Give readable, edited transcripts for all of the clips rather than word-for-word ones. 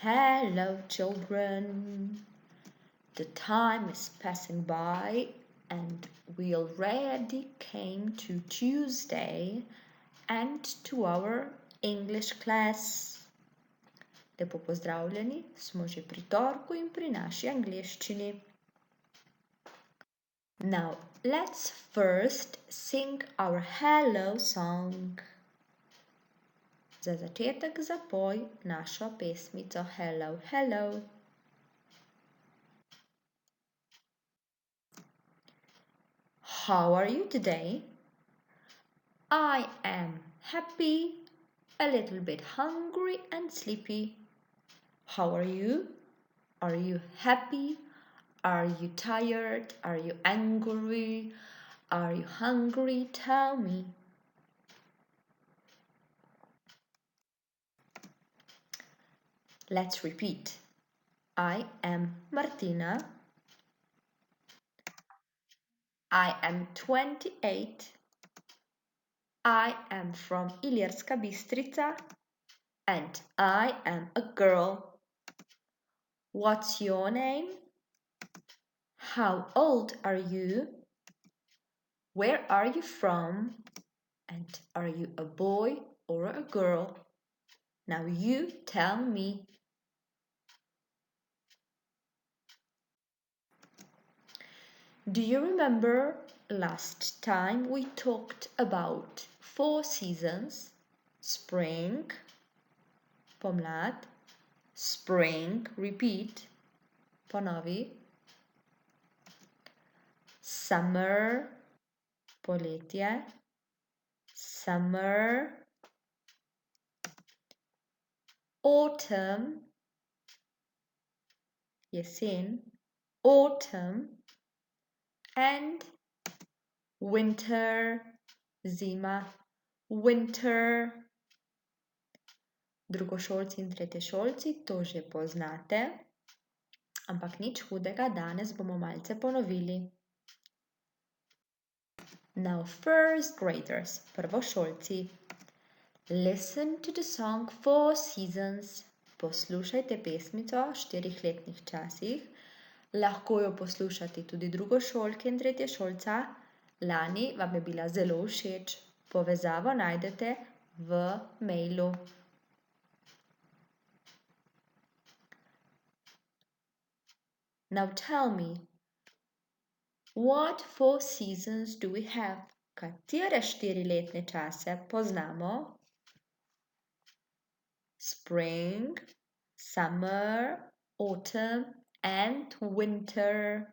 Hello, children. The time is passing by, and we already came to Tuesday and to our English class. Lepo pozdravljeni, smo že pri torku in pri naši angleščini. Now, let's first sing our hello song. Za začetek zapoj našo pesmico Hello, hello. How are you today? I am happy, a little bit hungry and sleepy. How are you? Are you happy? Are you tired? Are you angry? Are you hungry? Tell me. Let's repeat. I am Martina. I am 28. I am from Ilirska Bistrica and I am a girl. What's your name? How old are you? Where are you from? And are you a boy or a girl? Now you tell me. Do you remember last time we talked about 4 seasons? Spring, pomlad, spring, repeat, ponovi, summer, poletje, summer, autumn, jesen, autumn, and winter, zima, winter. Drugošolci in tretješolci to že poznate, ampak nič hudega, danes bomo malce ponovili. Now first graders, prvošolci. Listen to the song 4 seasons. Poslušajte pesmico o 4 letnih časih. Lahko jo poslušate tudi drugošolke in tretješolca. Lani vam je bila zelo všeč. Povezavo najdete v mailu. Now tell me, what 4 seasons do we have? Katere 4 letne čase poznamo? Spring, summer, autumn and winter.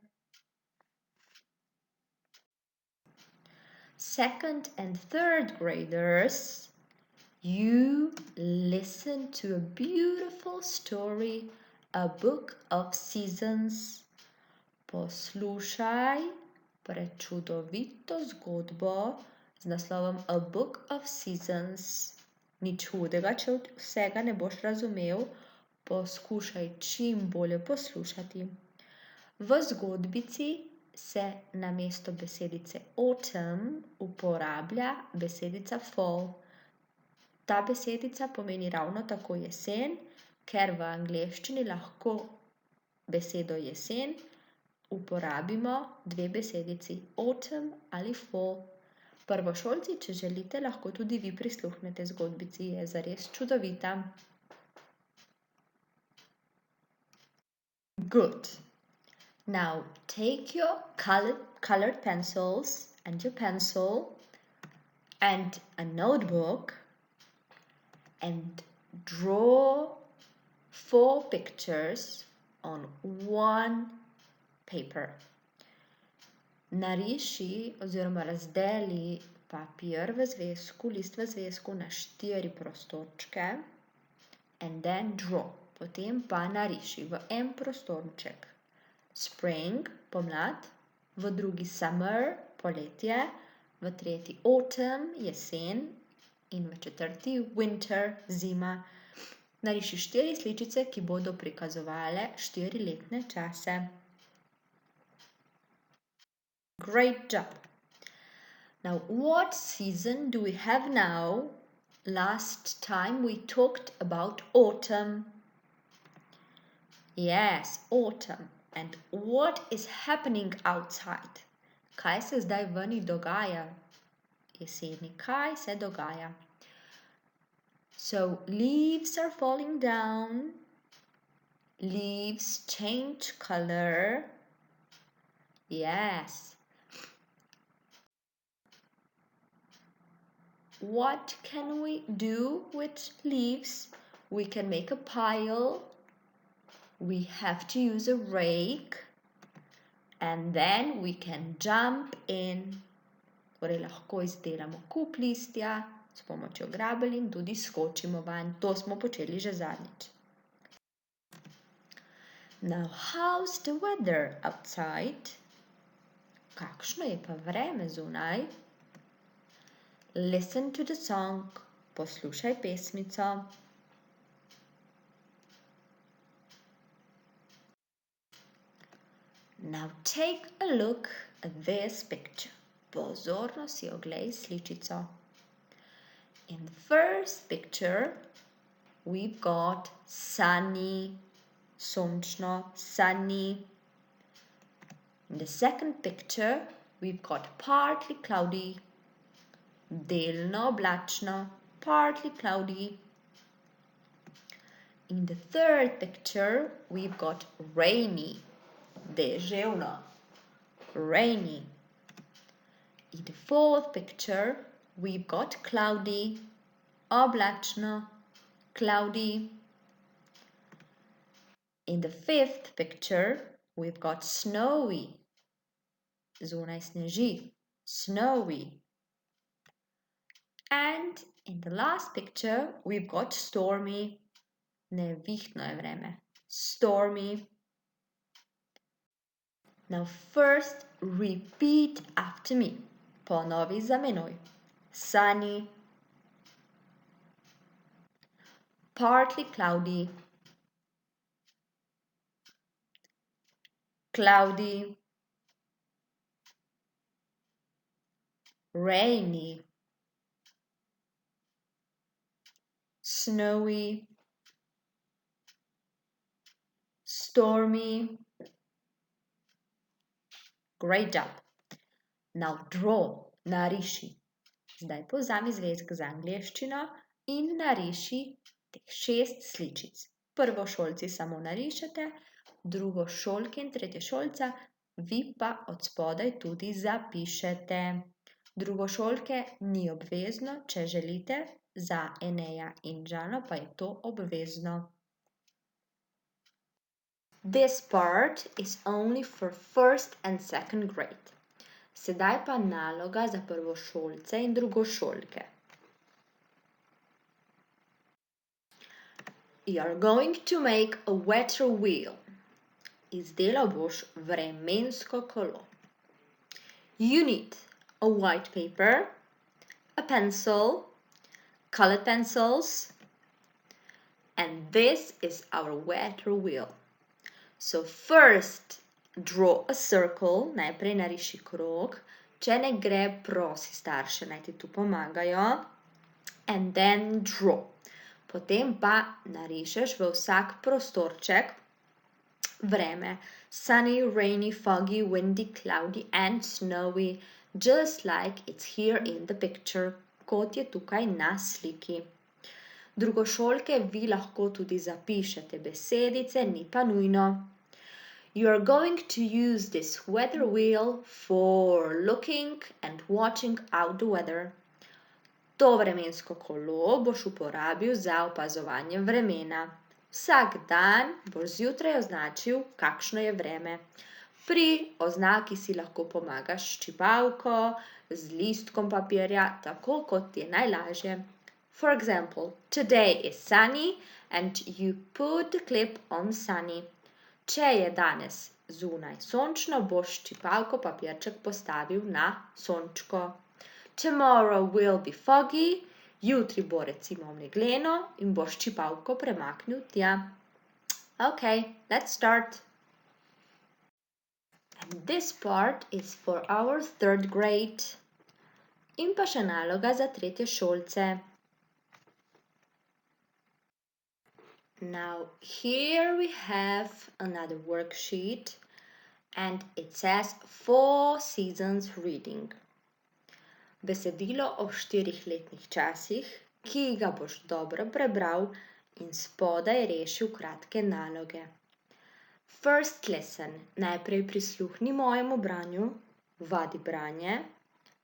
Second and third graders, you listen to a beautiful story, a book of seasons. Poslušaj prečudovito zgodbo z naslovom A Book of Seasons. Nič hudega, če vsega ne boš razumel, poskušaj čim bolje poslušati. V zgodbici se namesto besedice autumn uporablja besedica fall. Ta besedica pomeni ravno tako jesen, ker v angleščini lahko besedo jesen uporabimo 2 besedici autumn ali fall. Prvošolci, če želite, lahko tudi vi prisluhnete zgodbici, je zares čudovita. Good. Now take your colored pencils and your pencil and a notebook and draw 4 pictures on one paper. Nariši oziroma razdeli papir v zvezku, list v zvezku na 4 prostorčke and then draw. Potem pa nariši v en prostorček spring, pomlad, v drugi summer, poletje, v tretji autumn, jesen in v četrti winter, zima. Nariši 4 sličice, ki bodo prikazovale 4 letne čase. Great job! Now, what season do we have now? Last time we talked about autumn. Yes, autumn. And what is happening outside? Kaj se zdaj vani dogaja? Jeseni, kaj se dogaja? So leaves are falling down. Leaves change color. Yes. What can we do with leaves? We can make a pile. We have to use a rake. And then we can jump in. Torej lahko izdelamo kup listja s pomočjo grabelj in tudi skočimo vanj. To smo počeli že zadnjič. Now, how's the weather outside? Kakšno je pa vreme zunaj? Listen to the song. Poslušaj pesmico. Now take a look at this picture. Pozorno si oglej sličico. In the first picture, we've got sunny, sončno, sunny. In the second picture, we've got partly cloudy, delno oblačno, partly cloudy. In the third picture, we've got rainy, deževno, rainy. In the fourth picture, we've got cloudy, oblačno, cloudy. In the fifth picture, we've got snowy, zunaj sneži, snowy. And in the last picture, we've got stormy, nevihtno je vreme, stormy. Now first, repeat after me. Ponovi za menoj. Sunny, partly cloudy, cloudy, rainy, snowy, stormy. Great job. Now draw, nariši. Zdaj povzami zvezek z angleščino in nariši teh 6 sličic. Prvošolci samo narišete, drugošolke in tretješolca, vi pa od spodaj tudi zapišete. Drugošolke ni obvezno, če želite, za Eneja in Žano pa je to obvezno. This part is only for first and second grade. Sedaj pa naloga za prvošolce in drugošolke. You are going to make a weather wheel. Izdelal boš vremensko kolo. You need a white paper, a pencil, colored pencils, and this is our weather wheel. So first, draw a circle, najprej nariši krog, če ne gre, prosi starše, naj ti tu pomagajo, and then draw. Potem pa narišeš v vsak prostorček vreme, sunny, rainy, foggy, windy, cloudy and snowy, just like it's here in the picture, kot je tukaj na sliki. Drugošolke vi lahko tudi zapišete besedice, ni pa nujno. You are going to use this weather wheel for looking and watching out the weather. To vremensko kolo boš uporabil za opazovanje vremena. Vsak dan boš zjutraj označil, kakšno je vreme. Pri oznaki si lahko pomagaš s čipalko, z listkom papirja, tako kot ti je najlažje. For example, today is sunny and you put the clip on sunny. Če je danes zunaj sončno, boš čipalko papirček postavil na sončko. Tomorrow will be foggy, jutri bo recimo megleno in boš čipalko premaknil tja. Okay, let's start. And this part is for our third grade. In pa še naloga za tretješolce. Now here we have another worksheet and it says 4 seasons reading. Besedilo o 4 letnih časih, ki ga boš dobro prebral in spodaj rešil kratke naloge. First lesson, najprej prisluhni mojemu branju, vadi branje,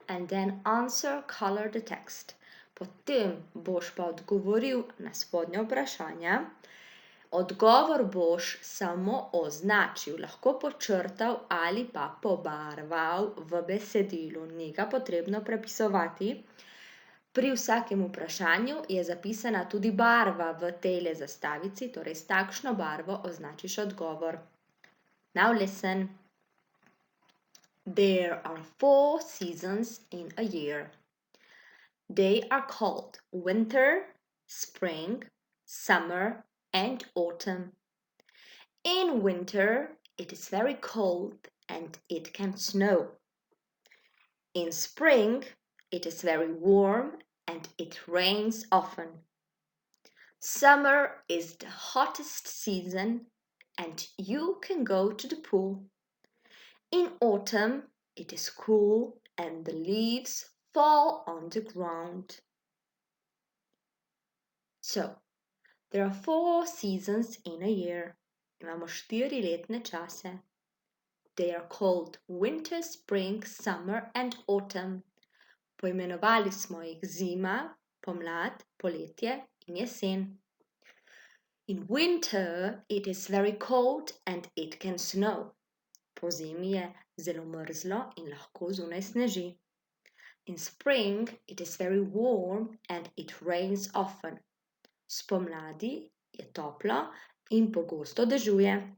and then answer color the text. Potem boš pa odgovoril na spodnja vprašanja. Odgovor boš samo označil, lahko počrtal ali pa pobarval v besedilu, ni ga potrebno prepisovati. Pri vsakem vprašanju je zapisana tudi barva v tejle zastavici, torej s takšno barvo označiš odgovor. Now listen. There are 4 seasons in a year. They are called winter, spring, summer, and autumn. In winter, it is very cold and it can snow. In spring, it is very warm and it rains often. Summer is the hottest season and you can go to the pool. In autumn, it is cool and the leaves fall on the ground. So, there are 4 seasons in a year. Imamo 4 letne čase. They are called winter, spring, summer and autumn. Poimenovali smo jih zima, pomlad, poletje in jesen. In winter it is very cold and it can snow. Pozimi je zelo mrzlo in lahko zunaj sneži. In spring it is very warm and it rains often. Spomladi je toplo in pogosto dežuje.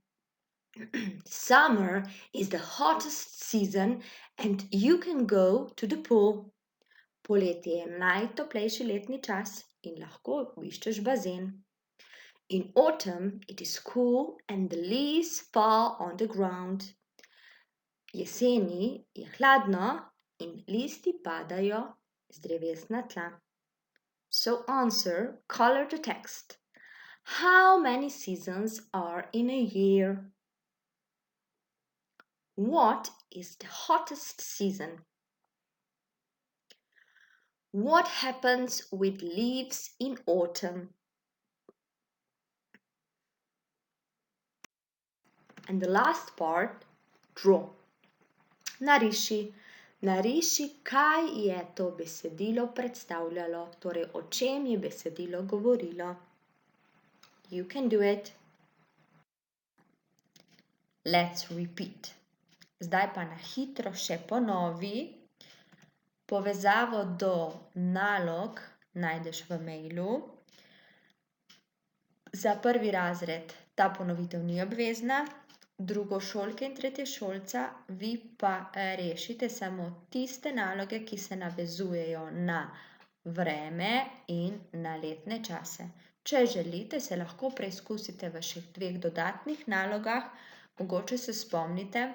Summer is the hottest season and you can go to the pool. Poletje je najtoplejši letni čas in lahko obiščeš bazen. In autumn it is cool and the leaves fall on the ground. Jeseni je hladno in listi padajo z dreves na tla. So answer, color the text. How many seasons are in a year? What is the hottest season? What happens with leaves in autumn? And the last part, draw. Nariši. Nariši, kaj je to besedilo predstavljalo, torej o čem je besedilo govorilo. You can do it. Let's repeat. Zdaj pa na hitro še ponovi. Povezavo do nalog najdeš v mailu. Za 1. razred ta ponovitev ni obvezna, drugošolke in tretješolca vi pa rešite samo tiste naloge, ki se navezujejo na vreme in na letne čase. Če želite, se lahko preizkusite v še 2 dodatnih nalogah, mogoče se spomnite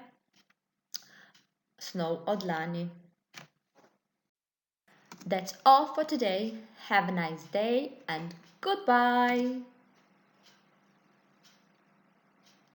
snov od lani. That's all for today. Have a nice day and goodbye!